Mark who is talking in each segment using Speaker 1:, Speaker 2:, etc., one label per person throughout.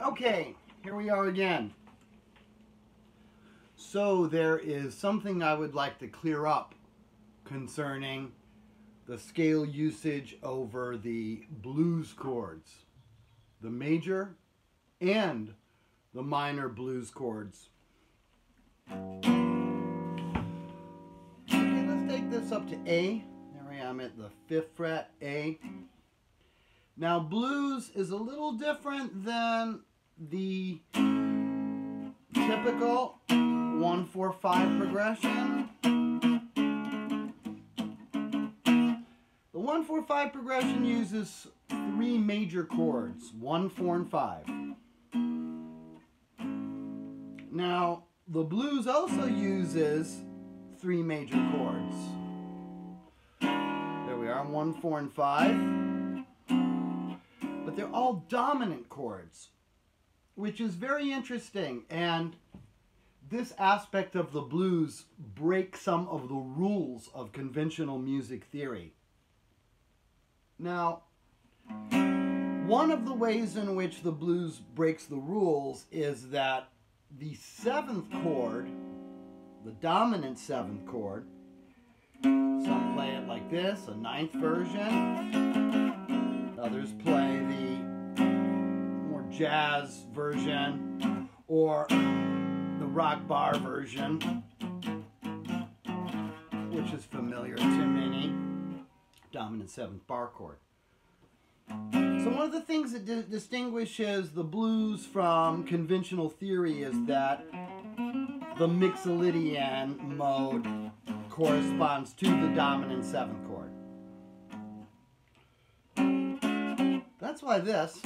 Speaker 1: Okay, here we are again. So there is something I would like to clear up concerning the scale usage over the blues chords, the major and the minor blues chords. Okay, let's take this up to A. There I am at the 5th fret, A. Now blues is a little different than the typical 1-4-5 progression. The 1-4-5 progression uses 3 major chords, 1, 4, and 5. Now the blues also uses 3 major chords. There we are, 1, 4, and 5. But they're all dominant chords, which is very interesting. And this aspect of the blues breaks some of the rules of conventional music theory. Now, one of the ways in which the blues breaks the rules is that the 7th chord, the dominant 7th chord, some play it like this, a 9th version. Others play the more jazz version or the rock bar version, which is familiar to many, dominant 7th bar chord. So one of the things that distinguishes the blues from conventional theory is that the Mixolydian mode corresponds to the dominant 7th chord. That's why this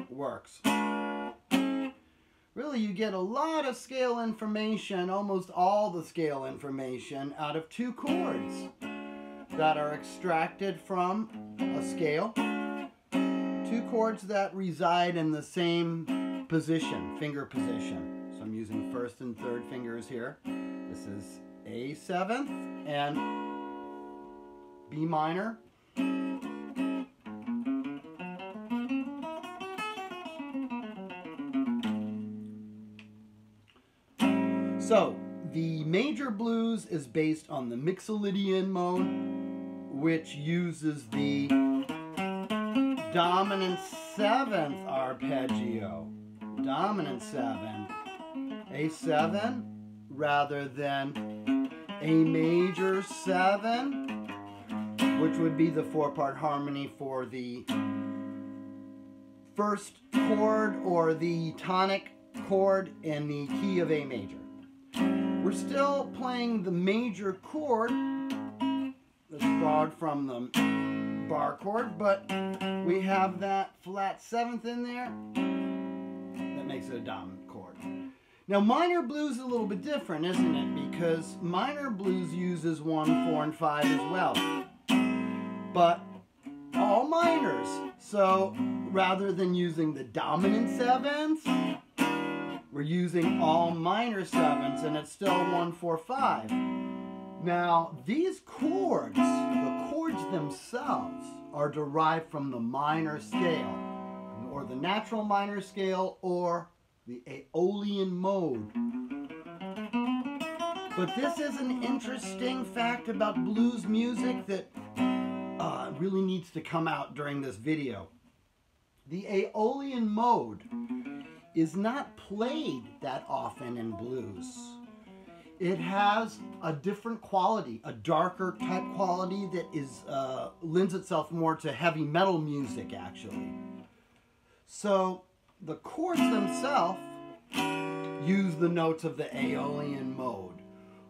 Speaker 1: works. Really, you get a lot of scale information, almost all the scale information, out of 2 chords that are extracted from a scale. 2 chords that reside in the same position, finger position. So I'm using 1st and 3rd fingers here. This is A 7th and B minor. So, the major blues is based on the Mixolydian mode, which uses the dominant 7th arpeggio, dominant 7, A7, rather than A major 7, which would be the 4-part harmony for the 1st chord or the tonic chord in the key of A major. We're still playing the major chord that's borrowed from the bar chord, but we have that flat 7th in there that makes it a dominant chord. Now minor blues is a little bit different, isn't it? Because minor blues uses 1, 4, and 5 as well, but all minors. So rather than using the dominant 7ths, we're using all minor 7ths, and it's still 1, 4, 5. Now, these chords, the chords themselves, are derived from the minor scale, or the natural minor scale, or the Aeolian mode. But this is an interesting fact about blues music that really needs to come out during this video. The Aeolian mode is not played that often in blues. It has a different quality, a darker type quality that is lends itself more to heavy metal music, actually. So the chords themselves use the notes of the Aeolian mode.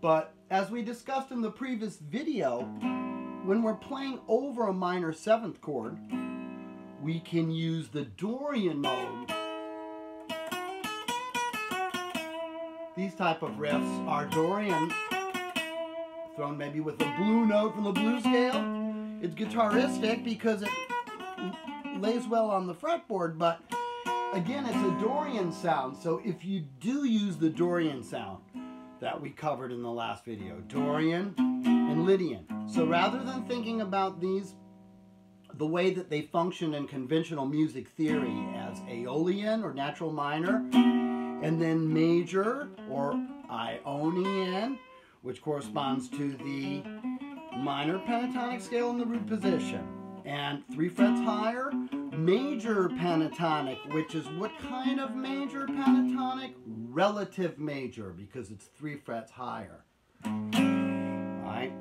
Speaker 1: But as we discussed in the previous video, when we're playing over a minor 7th chord, we can use the Dorian mode. These type of riffs are Dorian, thrown maybe with a blue note from the blues scale. It's guitaristic because it lays well on the fretboard, but again, it's a Dorian sound. So if you do use the Dorian sound that we covered in the last video, Dorian and Lydian. So rather than thinking about these, the way that they function in conventional music theory as Aeolian or natural minor, and then major or Ionian, which corresponds to the minor pentatonic scale in the root position. And 3 frets higher, major pentatonic, which is what kind of major pentatonic? Relative major, because it's 3 frets higher. Right?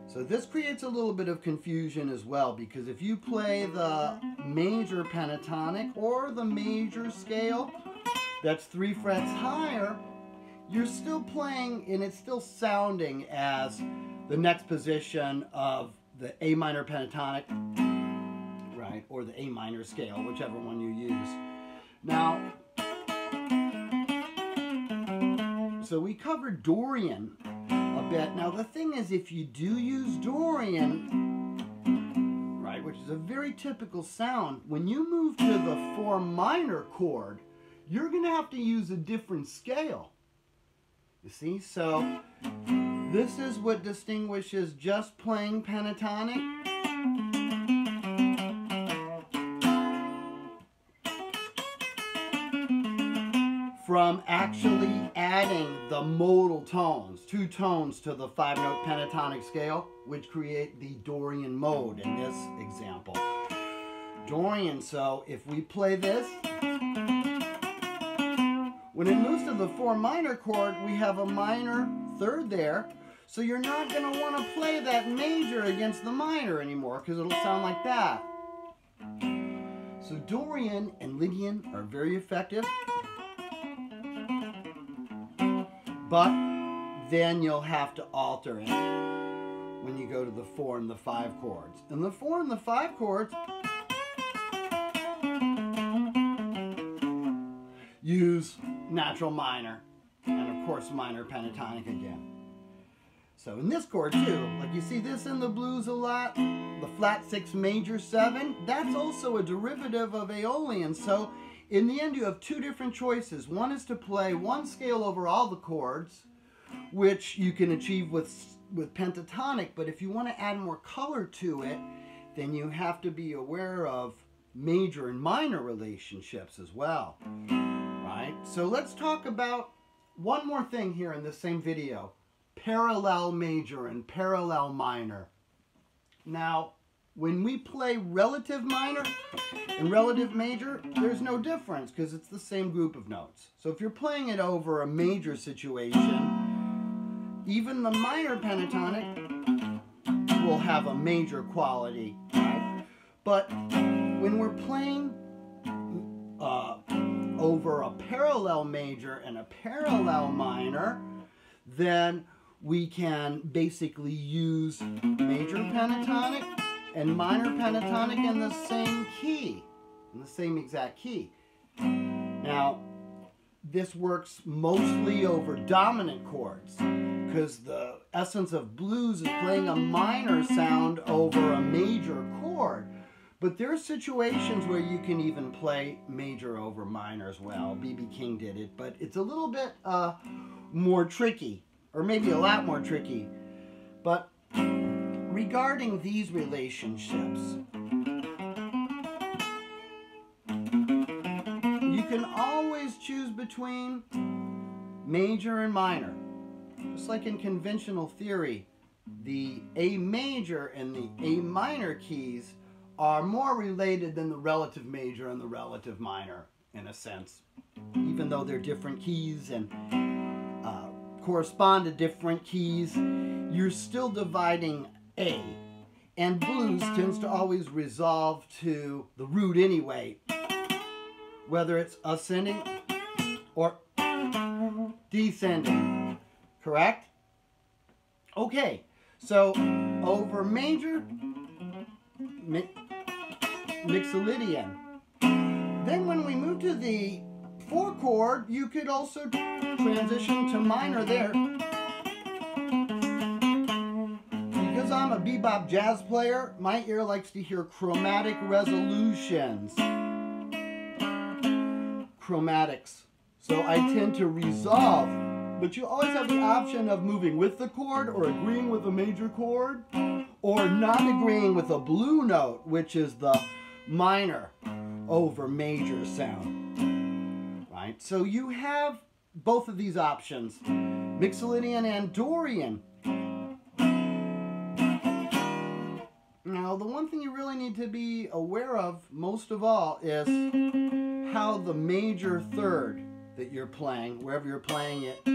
Speaker 1: So this creates a little bit of confusion as well, because if you play the major pentatonic or the major scale, that's 3 frets higher, you're still playing and it's still sounding as the next position of the A minor pentatonic, right, or the A minor scale, whichever one you use. Now, so we covered Dorian a bit. Now the thing is, if you do use Dorian, right, which is a very typical sound, when you move to the 4 minor chord, you're going to have to use a different scale. You see? So this is what distinguishes just playing pentatonic from actually adding the modal tones, 2 tones to the 5-note pentatonic scale, which create the Dorian mode in this example. Dorian, so if we play this, when it moves to the 4 minor chord, we have a minor 3rd there, so you're not going to want to play that major against the minor anymore, because it'll sound like that. So Dorian and Lydian are very effective, but then you'll have to alter it when you go to the 4 and the 5 chords. And the 4 and the 5 chords use natural minor, and of course minor pentatonic again. So in this chord too, like you see this in the blues a lot, the flat 6 major 7, that's also a derivative of Aeolian. So in the end you have 2 different choices. One is to play 1 scale over all the chords, which you can achieve with pentatonic, but if you want to add more color to it, then you have to be aware of major and minor relationships as well. Right? So let's talk about one more thing here in this same video. Parallel major and parallel minor. Now, when we play relative minor and relative major, there's no difference because it's the same group of notes. So if you're playing it over a major situation, even the minor pentatonic will have a major quality. Right? But when we're playing over a parallel major and a parallel minor, then we can basically use major pentatonic and minor pentatonic in the same key, in the same exact key. Now, this works mostly over dominant chords, because the essence of blues is playing a minor sound over a major chord. But there are situations where you can even play major over minor as well. B.B. King did it, but it's a little bit more tricky, or maybe a lot more tricky. But regarding these relationships, you can always choose between major and minor. Just like in conventional theory, the A major and the A minor keys are more related than the relative major and the relative minor, in a sense. Even though they're different keys and correspond to different keys, you're still dividing A. And blues tends to always resolve to the root anyway, whether it's ascending or descending. Correct? Okay, so over major, Mixolydian. Then when we move to the 4 chord, you could also transition to minor there. Because I'm a bebop jazz player, my ear likes to hear chromatic resolutions. Chromatics. So I tend to resolve. But you always have the option of moving with the chord or agreeing with a major chord, or not agreeing with a blue note, which is the minor over major sound, right? So you have both of these options, Mixolydian and Dorian. Now, the one thing you really need to be aware of, most of all, is how the major third that you're playing, wherever you're playing it,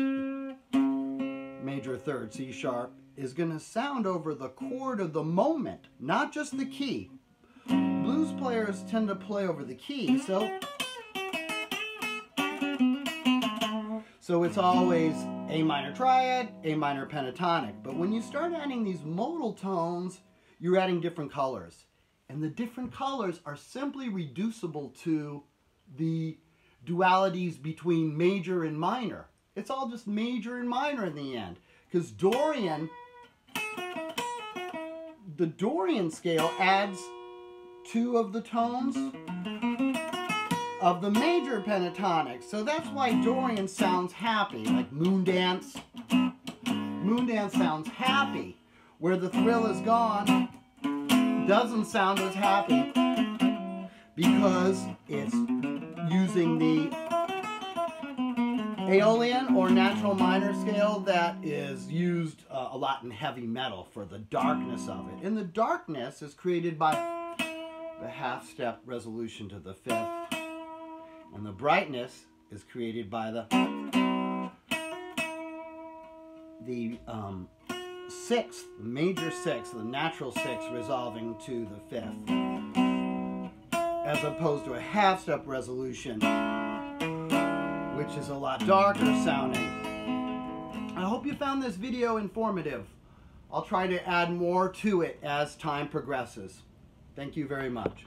Speaker 1: major third, C sharp, is going to sound over the chord of the moment, not just the key. Blues players tend to play over the key, so it's always A minor triad, A minor pentatonic. But when you start adding these modal tones, you're adding different colors. And the different colors are simply reducible to the dualities between major and minor. It's all just major and minor in the end. Because Dorian, the Dorian scale adds 2 of the tones of the major pentatonic. So that's why Dorian sounds happy, like Moon Dance. Moon Dance sounds happy, where the thrill is gone, doesn't sound as happy because it's using the Aeolian or natural minor scale that is used a lot in heavy metal for the darkness of it. And the darkness is created by the half-step resolution to the 5th. And the brightness is created by the 6th, the major 6th, the natural 6th resolving to the 5th, as opposed to a half-step resolution, which is a lot darker sounding. I hope you found this video informative. I'll try to add more to it as time progresses. Thank you very much.